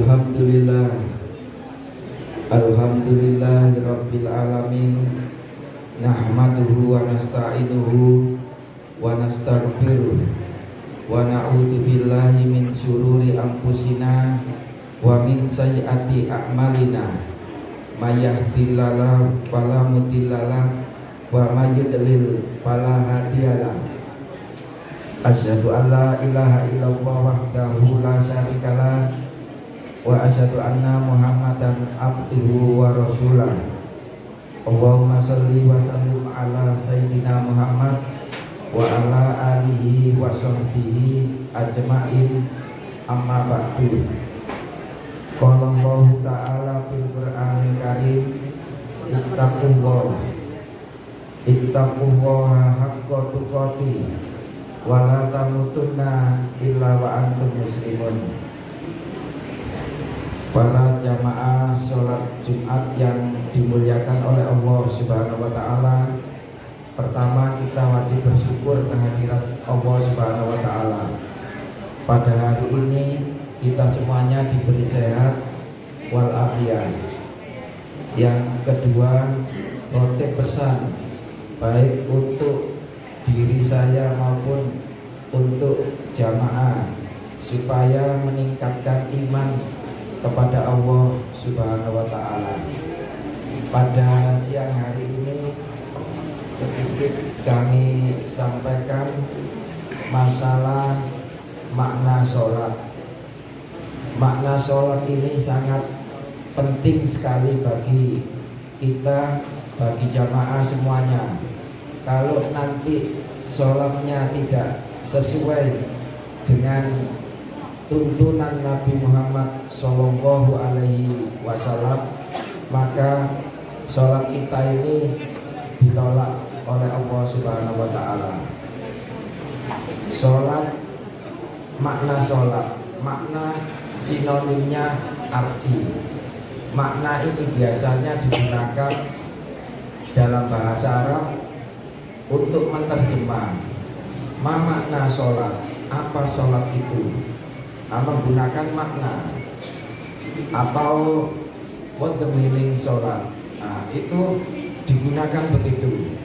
Alhamdulillah, Alhamdulillahirabbil alamin. Nahmaduhu wa nasta'inuhu wa nastaghfiruh wa na'udzu billahi min syururi anfusina wa min sayyiati a'malina. May yahdihillahu fala mudhillalah wa may yudlil fala hadiyalah. Asyhadu an la ilaha illallah wahdahu la syarikalah wa asyhadu anna Muhammadan abduhu wa rasulah. Allahumma sholli wa sallim ala sayyidina Muhammad wa ala alihi wa sahbihi ajma'in, amma ba'du. Qala Allah ta'ala fil Qur'anil Karim, ittaqullaha haqqa tuqatih wa la tamutunna illa wa antum muslimun. Para jamaah sholat Jumat yang dimuliakan oleh Allah Subhanahu wa Ta'ala, pertama kita wajib bersyukur kehadirat Allah Subhanahu wa Ta'ala. Pada hari ini kita semuanya diberi sehat walafiat. Yang kedua, rotip pesan baik untuk diri saya maupun untuk jamaah supaya meningkatkan iman kepada Allah Subhanahu wa Ta'ala. Pada siang hari ini sedikit kami sampaikan masalah makna sholat. Makna sholat ini sangat penting sekali bagi kita, bagi jamaah semuanya. Kalau nanti sholatnya tidak sesuai dengan tuntunan Nabi Muhammad Sallallahu Alaihi Wasallam, maka sholat kita ini ditolak oleh Allah Subhanahu Wa Taala. Sholat, makna sholat, makna sinonimnya arti. Makna ini biasanya digunakan dalam bahasa Arab untuk menerjemah makna sholat. Apa sholat itu? Menggunakan makna atau what the meaning sholat. Nah, itu digunakan begitu.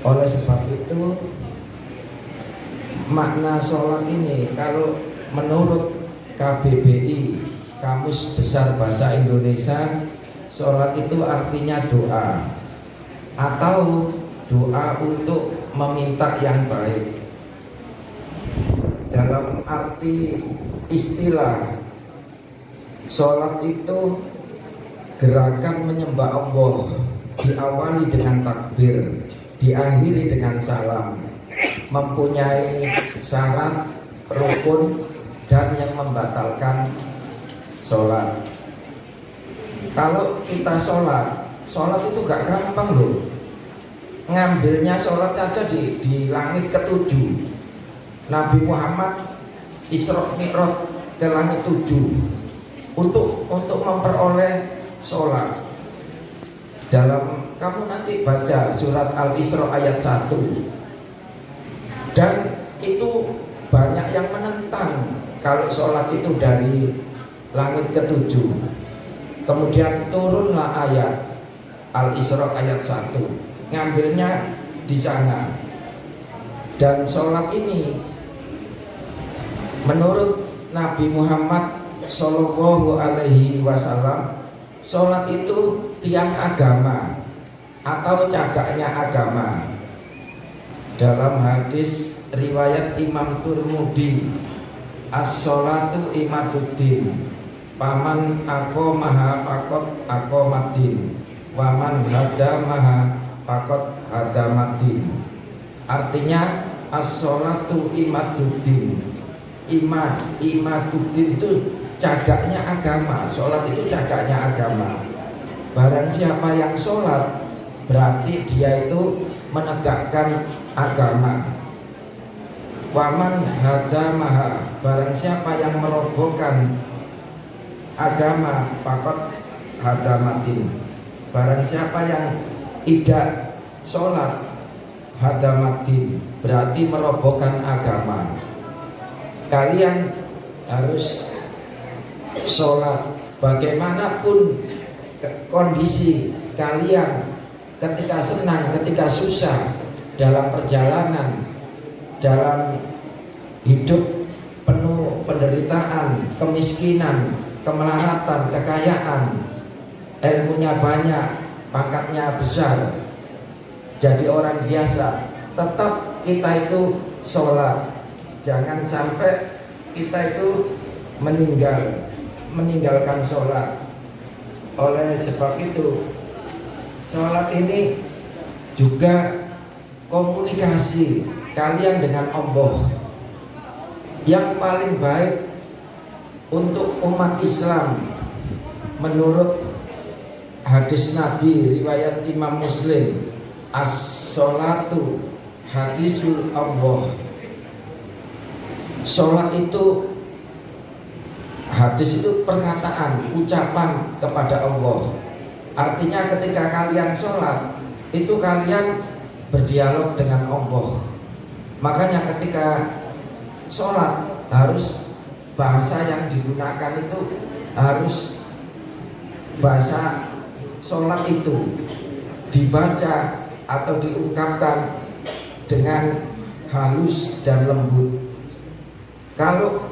Oleh sebab itu, makna sholat ini kalau menurut KBBI, Kamus Besar Bahasa Indonesia, sholat itu artinya doa atau doa untuk meminta yang baik. Dalam arti istilah, sholat itu gerakan menyembah Allah, diawali dengan takbir, diakhiri dengan salam, mempunyai syarat, rukun, dan yang membatalkan sholat. Kalau kita sholat itu gak gampang loh. Ngambilnya sholat saja di langit ketujuh. Nabi Muhammad Isra Mi'raj ke langit 7 untuk memperoleh sholat. Dalam kamu nanti baca surat Al-Isra ayat 1, dan itu banyak yang menentang kalau sholat itu dari langit ke-7. Kemudian turunlah ayat Al-Isra ayat 1, ngambilnya di sana. Dan sholat ini menurut Nabi Muhammad Sallallahu Alaihi Wasallam, sholat itu tiang agama atau cagaknya agama. Dalam hadis riwayat Imam Tirmidzi, as-sholatu imaduddin, paman aqamaha faqad aqamaddin, waman hadamaha faqad hadamaddin. Artinya as-sholatu imaduddin. Imaduddin itu cagaknya agama. Sholat itu cagaknya agama. Barang siapa yang sholat, berarti dia itu menegakkan agama. Waman hadamaha, barang siapa yang merobohkan agama, faqad hadamatin. Barang siapa yang tidak sholat, hadamatin, berarti merobohkan agama. Kalian harus sholat. Bagaimanapun kondisi kalian, ketika senang, ketika susah, dalam perjalanan, dalam hidup penuh penderitaan, kemiskinan, kemelaratan, kekayaan, ilmunya banyak, pangkatnya besar, jadi orang biasa, tetap kita itu sholat. Jangan sampai kita itu meninggalkan sholat. Oleh sebab itu, sholat ini juga komunikasi kalian dengan Allah. Yang paling baik untuk umat Islam menurut hadis Nabi riwayat Imam Muslim, as-sholatu hadisul Allah. Sholat itu, hadis itu perkataan, ucapan kepada Allah. Artinya ketika kalian sholat, itu kalian berdialog dengan Allah. Makanya ketika sholat harus bahasa yang digunakan itu harus bahasa sholat itu dibaca atau diungkapkan dengan halus dan lembut. Kalau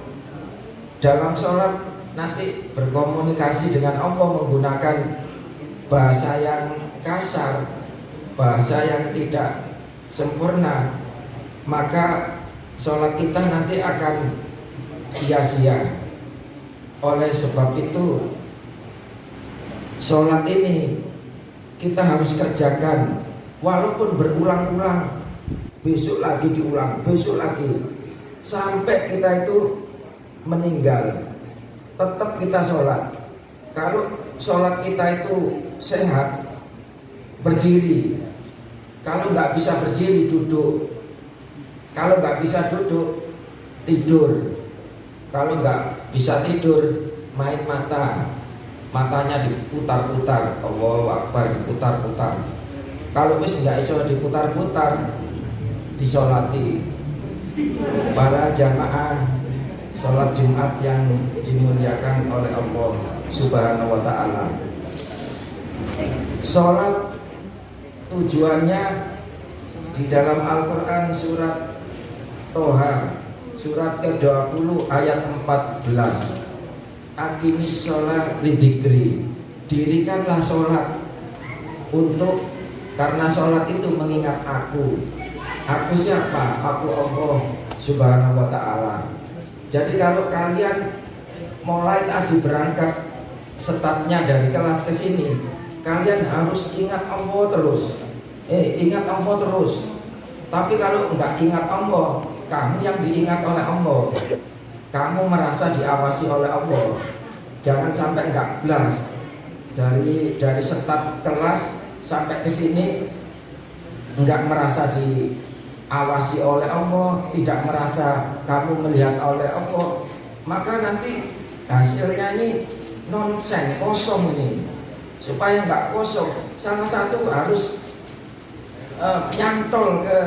dalam sholat nanti berkomunikasi dengan Allah menggunakan bahasa yang kasar, bahasa yang tidak sempurna, maka sholat kita nanti akan sia-sia. Oleh sebab itu, sholat ini kita harus kerjakan walaupun berulang-ulang, besok lagi diulang, besok lagi, sampai kita itu meninggal, tetap kita sholat. Kalau sholat kita itu sehat, berdiri. Kalau nggak bisa berdiri, duduk. Kalau nggak bisa duduk, tidur. Kalau nggak bisa tidur, main matanya diputar-putar, Allahu Akbar, diputar-putar. Kalau wis nggak bisa diputar-putar, disolati. Para jamaah sholat Jumat yang dimuliakan oleh Allah Subhanahu wa ta'ala, sholat tujuannya di dalam Al-Quran surat Toha surat ke-20 ayat 14, aqimis sholat lidzikri, dirikanlah sholat untuk, karena sholat itu mengingat aku. Aku siapa? Aku Allah Subhanahu wa ta'ala. Jadi kalau kalian mulai tadi berangkat startnya dari kelas ke sini, kalian harus ingat Allah terus. Ingat Allah terus. Tapi kalau enggak ingat Allah, kamu yang diingat oleh Allah, kamu merasa diawasi oleh Allah. Jangan sampai enggak belas. Dari start kelas sampai ke sini enggak merasa diawasi oleh Allah, tidak merasa kamu melihat oleh Allah, maka nanti hasilnya ini nonsen, kosong ini. Supaya nggak kosong, salah satu harus nyantol ke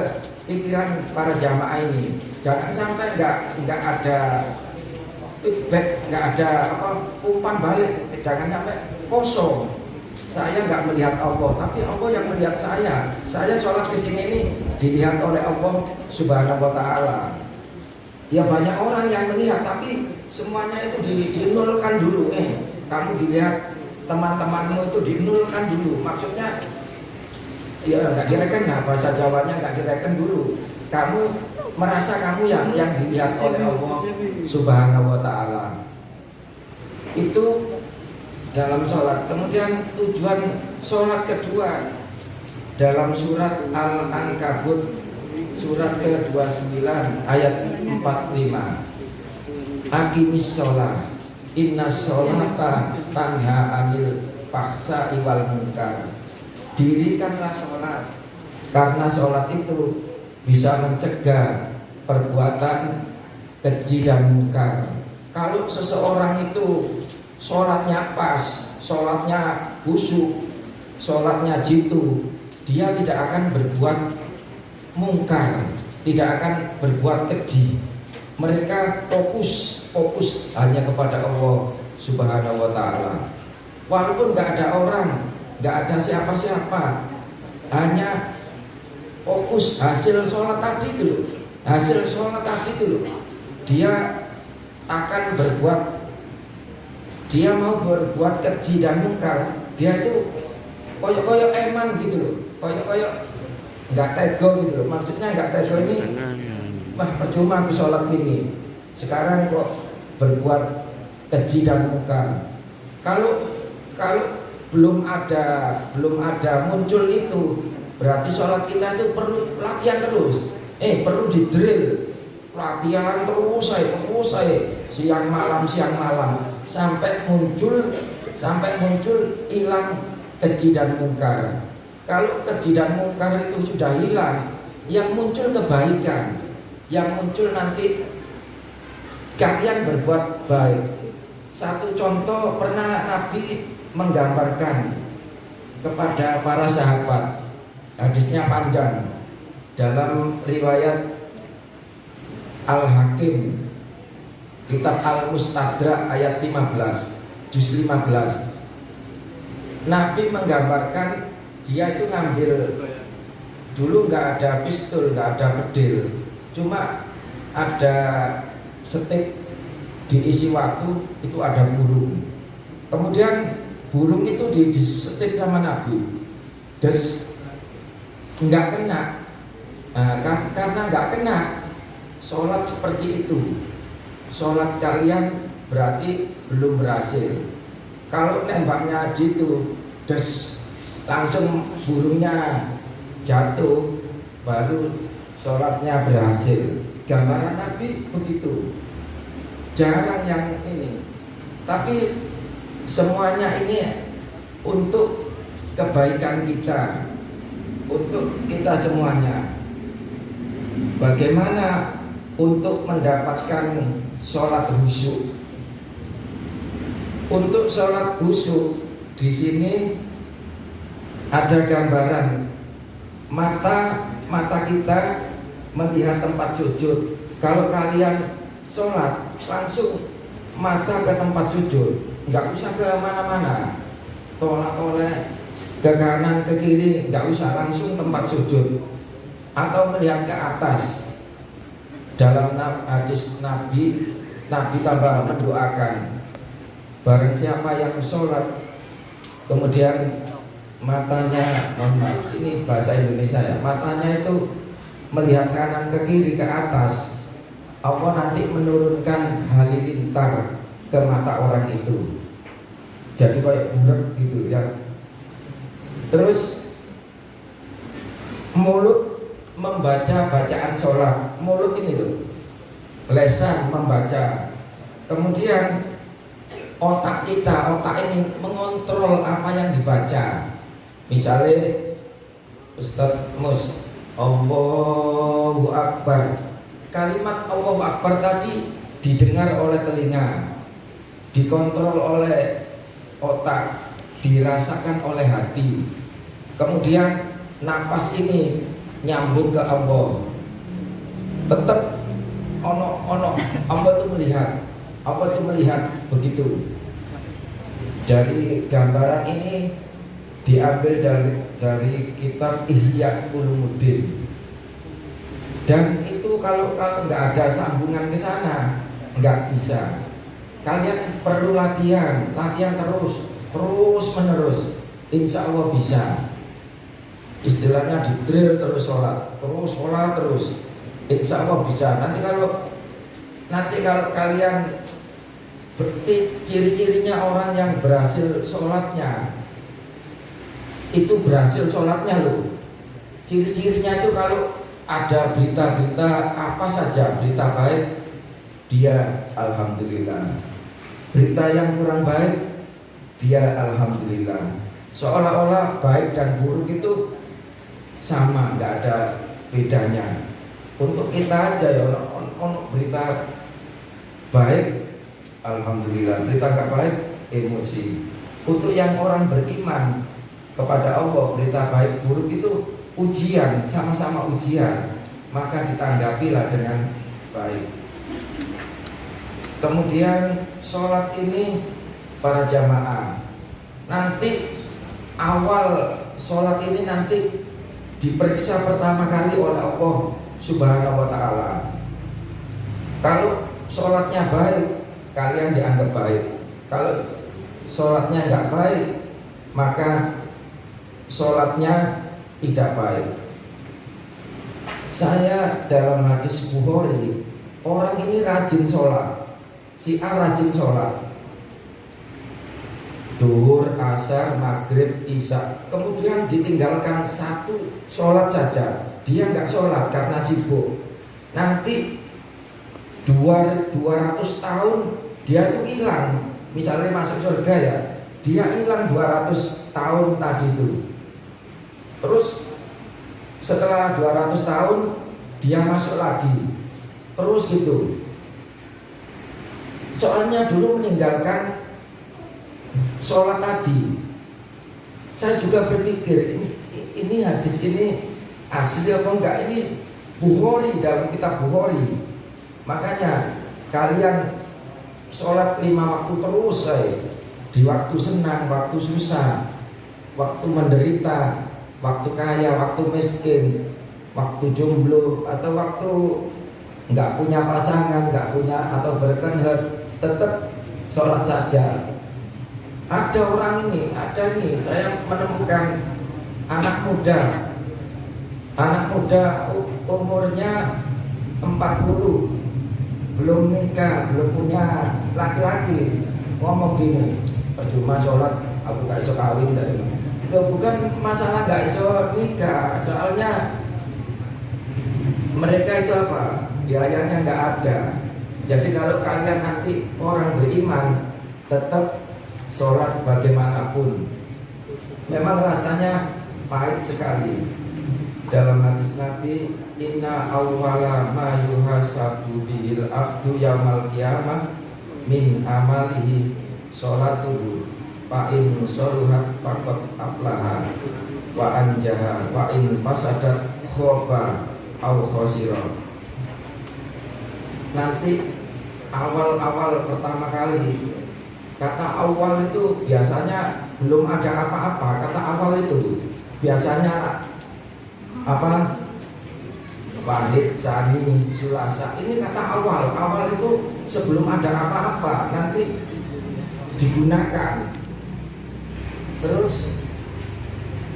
pikiran para jamaah ini. Jangan sampai nggak ada feedback, nggak ada umpan balik. Jangan sampai kosong. Saya nggak melihat Allah, tapi Allah yang melihat saya. Saya sholat ke sini ini dilihat oleh Allah Subhanahu wa ta'ala. Ya banyak orang yang melihat, tapi semuanya itu dinulkan dulu. Kamu dilihat teman-temanmu itu dinulkan dulu. Maksudnya ya nggak direken, nah bahasa Jawanya nggak direken dulu. Kamu merasa kamu yang dilihat oleh Allah Subhanahu wa ta'ala. Itu dalam sholat. Kemudian tujuan sholat kedua dalam surat Al-Ankabut surat ke-29 ayat 45, aqimis sholat inna sholata tanha anil fahsya'i wal munkar. Dirikanlah sholat, karena sholat itu bisa mencegah perbuatan keji dan munkar. Kalau seseorang itu sholatnya pas, sholatnya khusyuk, sholatnya jitu, dia tidak akan berbuat mungkar, tidak akan berbuat keji. Mereka fokus hanya kepada Allah Subhanahu wa ta'ala. Walaupun nggak ada orang, nggak ada siapa-siapa, hanya fokus hasil sholat tadi itu loh. Hasil sholat tadi itu loh, dia akan berbuat, dia mau berbuat keji dan mungkar. Dia itu koyok-koyok eman gitu loh, koyok-koyok nggak tego gitu loh. Maksudnya nggak tego ini, wah percuma aku sholat ini, sekarang kok berbuat keji dan mungkar. Kalau belum ada muncul itu, berarti sholat kita itu perlu latihan terus. Perlu didrill, latihan terus saya siang malam sampai muncul hilang keji dan mungkar. Kalau keji dan mungkar itu sudah hilang, yang muncul kebaikan, yang muncul nanti kalian berbuat baik. Satu contoh, pernah Nabi menggambarkan kepada para sahabat, hadisnya panjang dalam riwayat Al-Hakim, kitab Al-Mustadrak ayat 15, juz 15. Nabi menggambarkan, dia itu ngambil, dulu nggak ada pistol, nggak ada pedil, cuma ada setik diisi waktu, itu ada burung. Kemudian burung itu disetik sama Nabi, terus nggak kena. Karena nggak kena, sholat seperti itu, sholat kalian berarti belum berhasil. Kalau nembaknya gitu, terus langsung burungnya jatuh, baru sholatnya berhasil. Gambaran Nabi begitu. Jarang yang ini, tapi semuanya ini untuk kebaikan kita, untuk kita semuanya. Bagaimana untuk mendapatkan sholat khusyuk? Untuk sholat khusyuk di sini ada gambaran mata kita melihat tempat sujud. Kalau kalian sholat langsung mata ke tempat sujud, nggak usah ke mana-mana, tolak-tolak ke kanan ke kiri, nggak usah, langsung tempat sujud. Atau melihat ke atas. Dalam hadis Nabi tambah mendoakan, barang siapa yang sholat kemudian matanya, ini bahasa Indonesia ya, matanya itu melihat kanan ke kiri ke atas, Allah nanti menurunkan halilintar ke mata orang itu, jadi kayak budak gitu ya. Terus mulut membaca bacaan sholat, mulut ini tuh lesan membaca. Kemudian otak ini mengontrol apa yang dibaca. Misalnya Ustadz Mus, Allahu Akbar, kalimat Allahu Akbar tadi didengar oleh telinga, dikontrol oleh otak, dirasakan oleh hati. Kemudian napas ini nyambung ke Allah, tetap ono Allah itu melihat begitu. Dari gambaran ini diambil dari kitab Ihya Ulumuddin, dan itu kalau nggak ada sambungan ke sana nggak bisa. Kalian perlu latihan terus menerus, insya Allah bisa. Istilahnya di drill terus sholat terus, insya Allah bisa. Nanti kalau kalian ciri-cirinya orang yang berhasil sholatnya, itu berhasil sholatnya loh. Ciri-cirinya itu kalau ada berita-berita apa saja, berita baik, dia alhamdulillah. Berita yang kurang baik, dia alhamdulillah. Seolah-olah baik dan buruk itu sama, nggak ada bedanya. Untuk kita aja ya, berita baik alhamdulillah, berita nggak baik emosi. Untuk yang orang beriman kepada Allah, berita baik buruk itu ujian, sama-sama ujian, maka ditanggapilah dengan baik. Kemudian sholat ini para jamaah. Nanti awal sholat ini nanti diperiksa pertama kali oleh Allah Subhanahu wa Ta'ala. Kalau sholatnya baik, kalian dianggap baik. Kalau sholatnya nggak baik, maka sholatnya tidak baik. Saya dalam hadis Bukhari, orang ini rajin sholat, si A rajin sholat, duhur, asar, maghrib, isya, kemudian ditinggalkan satu sholat saja, dia nggak sholat karena sibuk. Nanti 200 tahun dia itu hilang, misalnya masuk surga ya, dia hilang 200 tahun tadi itu. Terus setelah 200 tahun dia masuk lagi, terus gitu. Soalnya dulu meninggalkan sholat tadi. Saya juga berpikir ini hadis ini asli apa enggak? Ini Bukhari, dalam kitab Bukhari. Makanya kalian sholat 5 waktu terus, di waktu senang, waktu susah, waktu menderita, waktu kaya, waktu miskin, waktu jomblo, atau waktu nggak punya pasangan, nggak punya atau berkenhet, tetap sholat saja. Ada orang ini, ada nih, saya menemukan anak muda umurnya 40, belum nikah, belum punya laki-laki, ngomong gini, percuma sholat, aku gak iso kawin dari. Bukan masalah gak iso nikah, soalnya mereka itu apa? Biayanya gak ada. Jadi kalau kalian nanti orang beriman, tetap sholat bagaimanapun. Memang rasanya pahit sekali. Dalam hadis Nabi, inna awwala ma yuhasabu bihil abdu yaumal qiyamah min amalihi sholatuhu fa in saluhat faqad aflaha wa anjaha wa in fasadat khaba au khasira. Nanti awal-awal pertama kali, kata awal itu biasanya belum ada apa-apa. Kata awal itu biasanya apa? Wahid, Sani, Sulasa. Ini kata awal. Awal itu sebelum ada apa-apa, nanti digunakan. Terus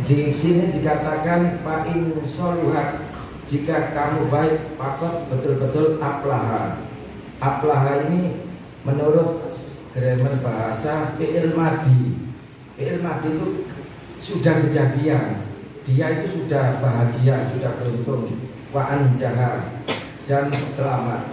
di sini dikatakan fa'in sholuhat, jika kamu baik, pakot betul-betul aflaha. Aflaha ini menurut grammar bahasa fi'il madi. Fi'il madi itu sudah kejadian, dia itu sudah bahagia, sudah beruntung. Wa anjaha, dan selamat.